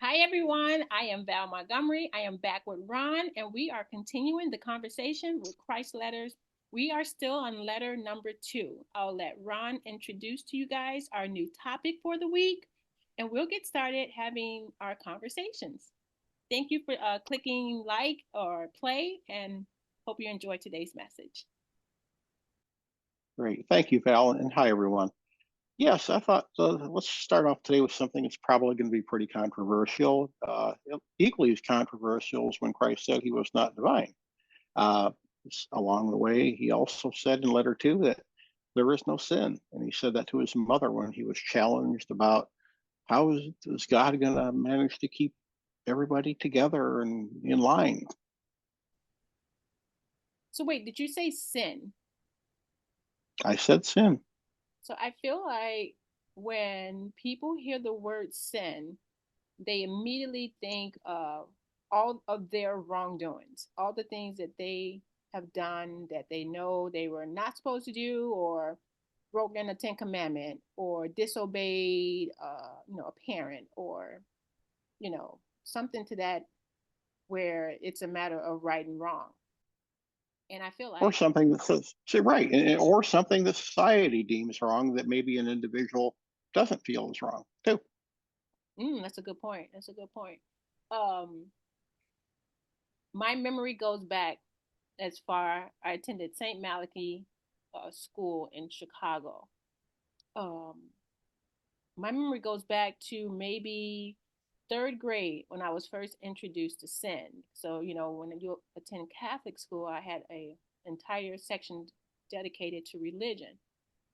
Hi, everyone. I am Val Montgomery. I am back with Ron, and we are continuing the conversation with Christ letters. We are still on letter number 2. I'll let Ron introduce to you guys our new topic for the week, and we'll get started having our conversations. Thank you for clicking like or play, and hope you enjoy today's message. Great. Thank you, Val, and hi, everyone. Yes, I thought let's start off today with something that's probably going to be pretty controversial. Equally as controversial as when Christ said he was not divine. Uh, Along the way, he also said in letter two that there is no sin. And he said that to his mother when he was challenged about is God going to manage to keep everybody together and in line? So, wait, did you say sin? I said sin. So, I feel like when people hear the word sin, they immediately think of all of their wrongdoings, all the things that they have done that they know they were not supposed to do, or broken a Ten Commandment, or disobeyed, a parent, or something to that where it's a matter of right and wrong. And I feel Or like, something that says, say, right, or something that society deems wrong that maybe an individual doesn't feel is wrong too. that's a good point. That's a good point. Um, my memory goes back as far. I attended St. Malachy School in Chicago. Um, my memory goes back to maybe third grade when I was first introduced to sin. So, when you attend Catholic school, I had a entire section dedicated to religion.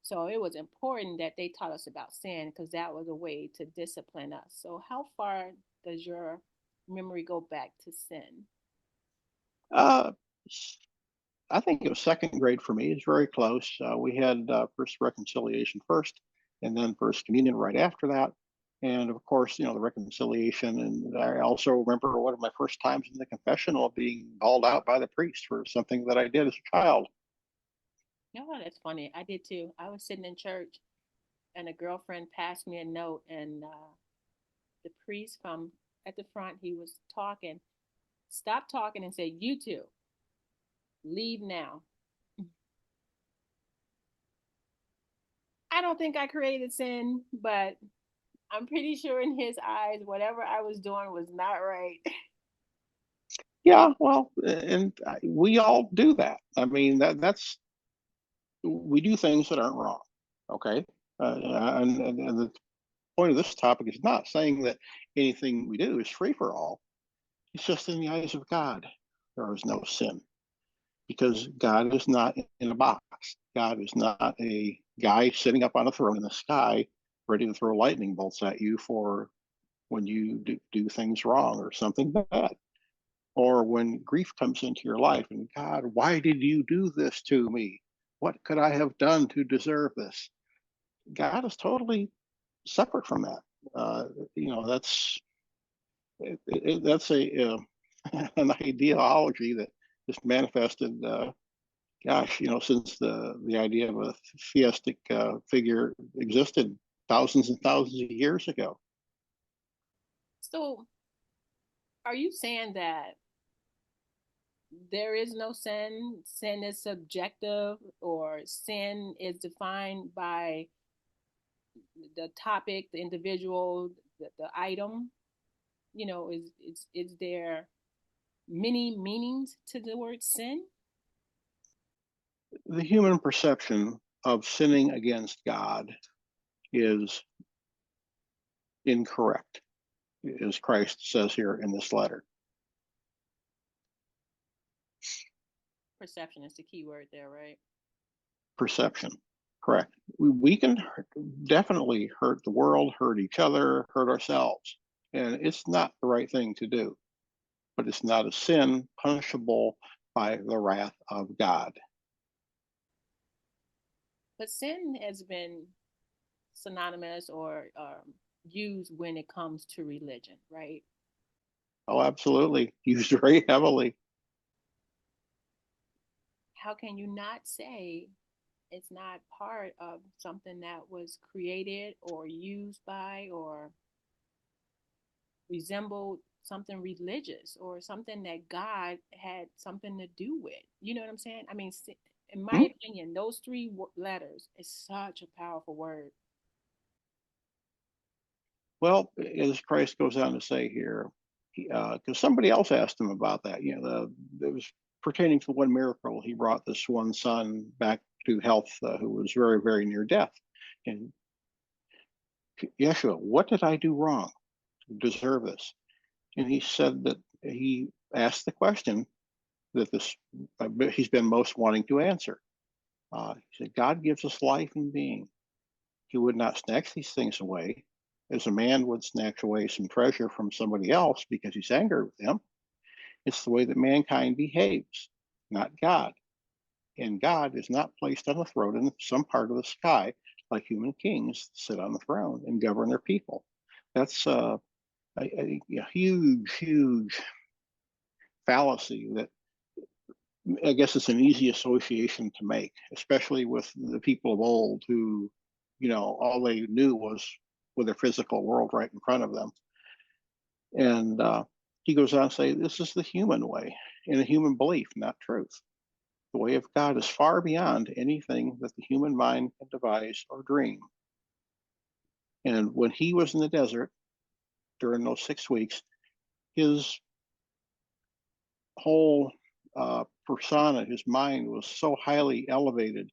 So it was important that they taught us about sin because that was a way to discipline us. So how far does your memory go back to sin? Uh, I think it was second grade for me. It's very close. We had first reconciliation first, and then first communion right after that. And of course, the reconciliation. And I also remember one of my first times in the confessional being called out by the priest for something that I did as a child. Oh, that's funny. I did too. I was sitting in church and a girlfriend passed me a note, and the priest from at the front, he was talking, stopped talking and said, "You two, leave now." I don't think I created sin, but I'm pretty sure in his eyes, whatever I was doing was not right. Yeah, well, and we all do that. I mean, that's we do things that aren't wrong. Okay, and the point of this topic is not saying that anything we do is free for all. It's just in the eyes of God, there is no sin because God is not in a box. God is not a guy sitting up on a throne in the sky ready to throw lightning bolts at you for when you do things wrong or something bad. Or when grief comes into your life and God, why did you do this to me? What could I have done to deserve this? God is totally separate from that. Uh, that's that's a an ideology that is manifested. Gosh, since the idea of a theistic figure existed thousands and thousands of years ago. So, are you saying that there is no sin? Sin is subjective, or sin is defined by the topic, the individual, the item? Is there many meanings to the word sin? The human perception of sinning against God is incorrect, as Christ says here in this letter. Perception is the key word there, right? Perception, correct. We can definitely hurt the world, hurt each other, hurt ourselves, and it's not the right thing to do. But it's not a sin punishable by the wrath of God. But sin has been synonymous or used when it comes to religion, right? Oh, absolutely. Used very heavily. How can you not say it's not part of something that was created or used by or resembled something religious or something that God had something to do with. You know what I'm saying? I mean, in my Mhm. opinion, those three letters is such a powerful word. Well, as Christ goes on to say here, because somebody else asked him about that, it was pertaining to one miracle. He brought this one son back to health who was very, very near death. And Yeshua, what did I do wrong to deserve this? And he said that he asked the question that he's been most wanting to answer. He said, God gives us life and being. He would not snatch these things away as a man would snatch away some treasure from somebody else because he's angry with them. It's the way that mankind behaves, not God. And God is not placed on a throne in some part of the sky like human kings sit on the throne and govern their people. That's a huge, huge fallacy that I guess it's an easy association to make, especially with the people of old who, all they knew was with their physical world right in front of them. And he goes on to say, this is the human way and a human belief, not truth. The way of God is far beyond anything that the human mind can devise or dream. And when he was in the desert during those 6 weeks, his whole persona, his mind was so highly elevated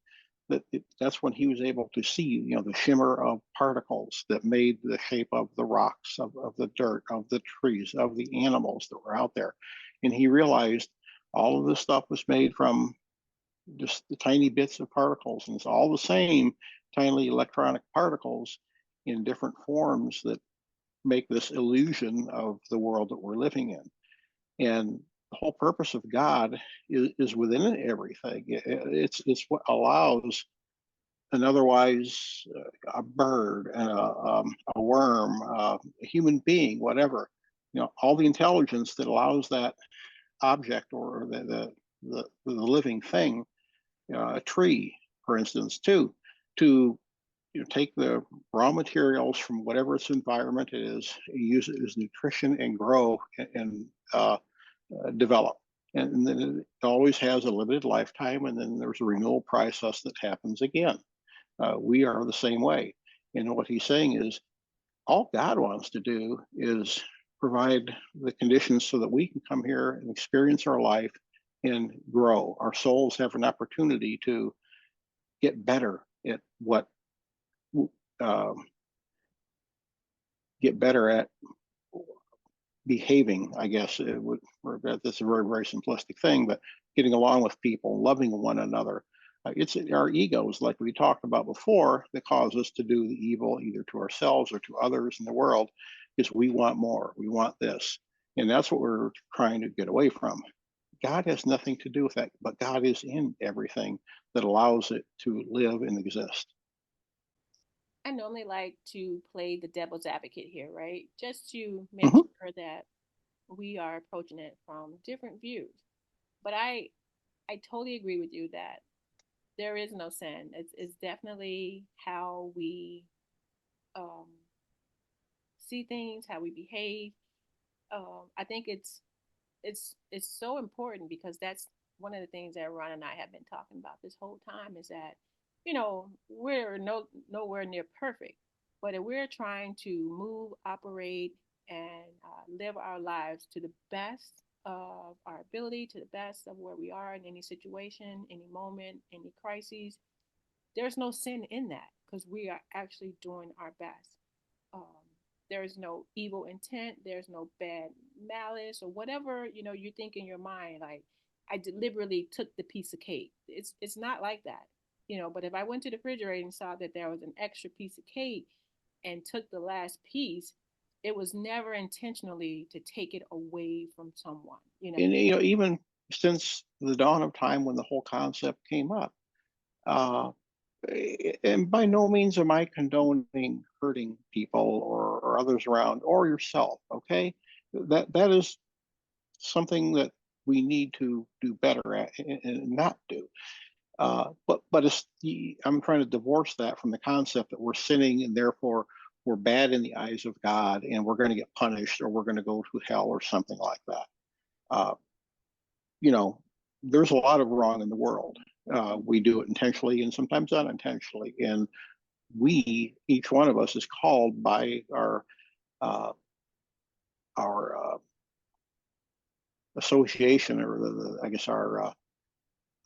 that that's when he was able to see, the shimmer of particles that made the shape of the rocks, of the dirt, of the trees, of the animals that were out there. And he realized all of this stuff was made from just the tiny bits of particles, and it's all the same tiny electronic particles in different forms that make this illusion of the world that we're living in. And the whole purpose of God is within everything. It's what allows an otherwise a bird and a worm, a human being, whatever, all the intelligence that allows that object or the living thing, a tree, for instance, to take the raw materials from whatever its environment is, use it as nutrition and grow and develop. And then it always has a limited lifetime, and then there's a renewal process that happens again. We are the same way. And what he's saying is, all God wants to do is provide the conditions so that we can come here and experience our life and grow. Our souls have an opportunity to get better at uh, get better at behaving, I guess it would, that's a very, very simplistic thing, but getting along with people, loving one another. It's our egos, like we talked about before, that cause us to do the evil either to ourselves or to others in the world, is we want more, we want this. And that's what we're trying to get away from. God has nothing to do with that, but God is in everything that allows it to live and exist. I normally like to play the devil's advocate here, right? Just to make Mhm. sure that we are approaching it from different views. But I totally agree with you that there is no sin. It's definitely how we um, see things, how we behave. I think it's so important because that's one of the things that Ron and I have been talking about this whole time is that we're nowhere near perfect, but if we're trying to move, operate, and live our lives to the best of our ability, to the best of where we are in any situation, any moment, any crises, there's no sin in that because we are actually doing our best. Um, there's no evil intent. There's no bad malice or whatever you think in your mind. Like I deliberately took the piece of cake. It's not like that, But if I went to the refrigerator and saw that there was an extra piece of cake and took the last piece, it was never intentionally to take it away from someone. And even since the dawn of time when the whole concept came up, uh, and by no means am I condoning hurting people or others around or yourself. Okay, that is something that we need to do better at and not do. But I'm trying to divorce that from the concept that we're sinning and therefore we're bad in the eyes of God and we're going to get punished or we're going to go to hell or something like that. Uh, you know, there's a lot of wrong in the world. We do it intentionally and sometimes unintentionally. And each one of us, is called by uh, our association, or I guess our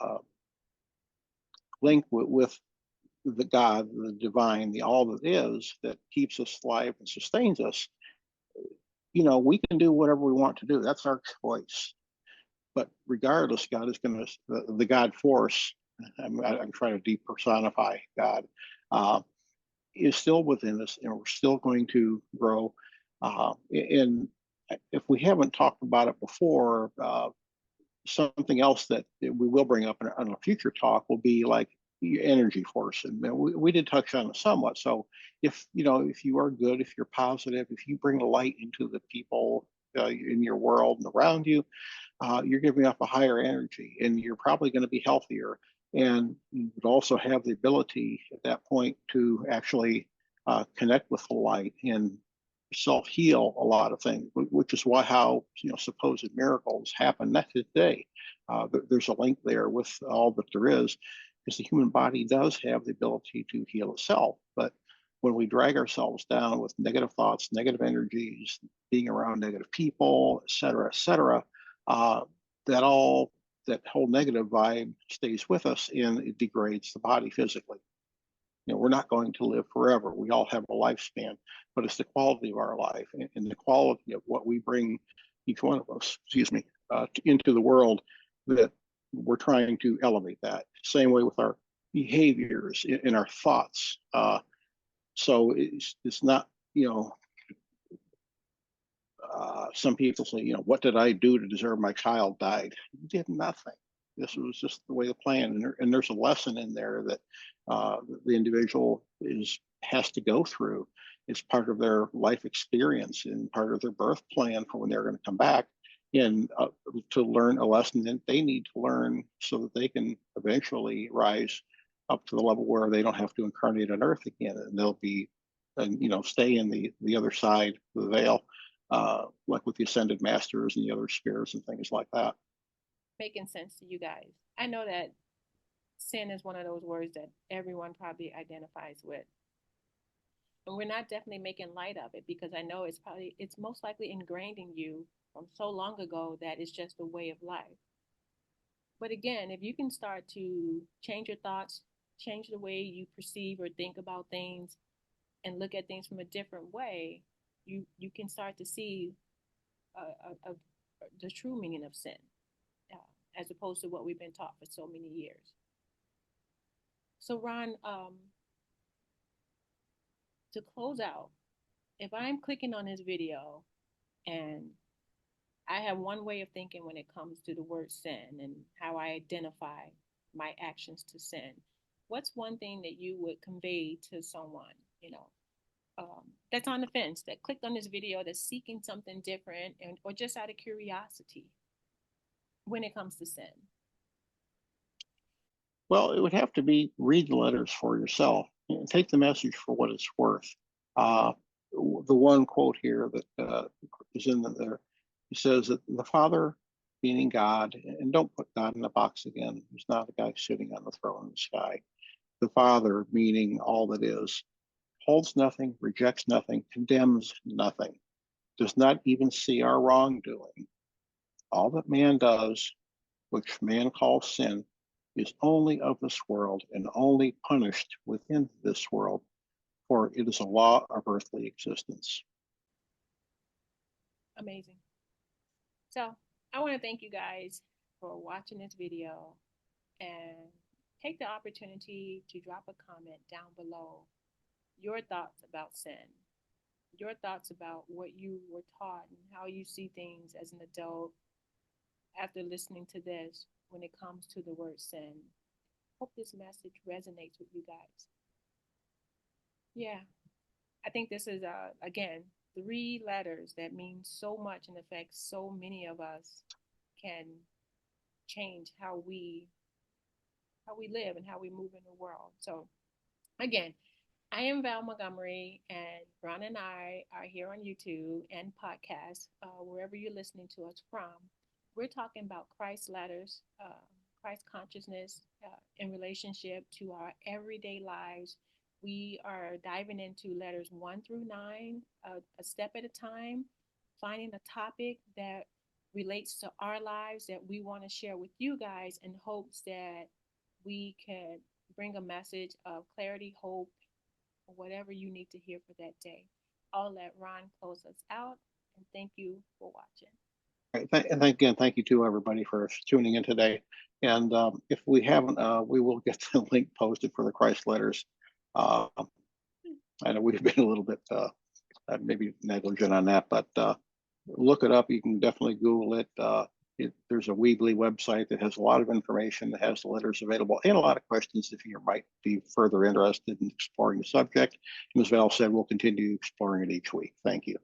uh, link with the God, the divine, the all that is, that keeps us alive and sustains us. We can do whatever we want to do. That's our choice. But regardless, God is going to, the God force, I'm trying to depersonify God, uh, is still within us, and we're still going to grow. And if we haven't talked about it before, something else that we will bring up in a future talk will be like energy force, and we did touch on it somewhat. So if you are good, if you're positive, if you bring light into the people in your world and around you, you're giving off a higher energy, and you're probably going to be healthier. And you would also have the ability at that point to actually connect with the light and self-heal a lot of things, which is how supposed miracles happen not today. There's a link there with all that there is, because the human body does have the ability to heal itself. But when we drag ourselves down with negative thoughts, negative energies, being around negative people, et cetera, uh, that all that whole negative vibe stays with us and it degrades the body physically. We're not going to live forever. We all have a lifespan, but it's the quality of our life and the quality of what we bring, each one of us, excuse me, into the world, that we're trying to elevate that. Same way with our behaviors and our thoughts. So it's not, some people say, what did I do to deserve my child died? You did nothing. This was just the way the plan, and there's a lesson in there that the individual has to go through. It's part of their life experience and part of their birth plan for when they're going to come back, and to learn a lesson that they need to learn so that they can eventually rise up to the level where they don't have to incarnate on Earth again, and they'll be, and stay in the other side of the veil, like with the ascended masters and the other spirits and things like that. Making sense to you guys. I know that sin is one of those words that everyone probably identifies with. And we're not definitely making light of it, because I know it's most likely ingrained in you from so long ago that it's just a way of life. But again, if you can start to change your thoughts, change the way you perceive or think about things, and look at things from a different way, you can start to see the true meaning of sin, uh, as opposed to what we've been taught for so many years. So, Ron, to close out, if I'm clicking on this video and I have one way of thinking when it comes to the word sin and how I identify my actions to sin, what's one thing that you would convey to someone, that's on the fence, that clicked on this video, that's seeking something different, or just out of curiosity when it comes to sin? Well, it would have to be read the letters for yourself and take the message for what it's worth. Uh, the one quote here that is in there, he says that the Father, meaning God, and don't put God in a box again. He's not a guy sitting on the throne in the sky. The Father, meaning all that is, holds nothing, rejects nothing, condemns nothing, does not even see our wrongdoing. All that man does, which man calls sin, is only of this world and only punished within this world, for it is a law of earthly existence. Amazing. So I want to thank you guys for watching this video, and take the opportunity to drop a comment down below, your thoughts about sin, your thoughts about what you were taught and how you see things as an adult after listening to this when it comes to the word sin. Hope this message resonates with you guys. Yeah, I think this is, again, three letters that mean so much and affect so many of us, can change how we live and how we move in the world. So again, I am Val Montgomery, and Ron and I are here on YouTube and podcast, wherever you're listening to us from. We're talking about Christ letters, Christ consciousness in relationship to our everyday lives. We are diving into letters 1 through 9, a step at a time, finding a topic that relates to our lives that we want to share with you guys in hopes that we can bring a message of clarity, hope, whatever you need to hear for that day. I'll let Ron close us out, and thank you for watching. And again, thank you to everybody for tuning in today. And if we haven't, we will get the link posted for the Christ letters. Uh, I know we've been a little bit maybe negligent on that, but look it up. You can definitely Google it. There's a Weebly website that has a lot of information, that has the letters available, and a lot of questions if you might be further interested in exploring the subject. And as Val said, we'll continue exploring it each week. Thank you.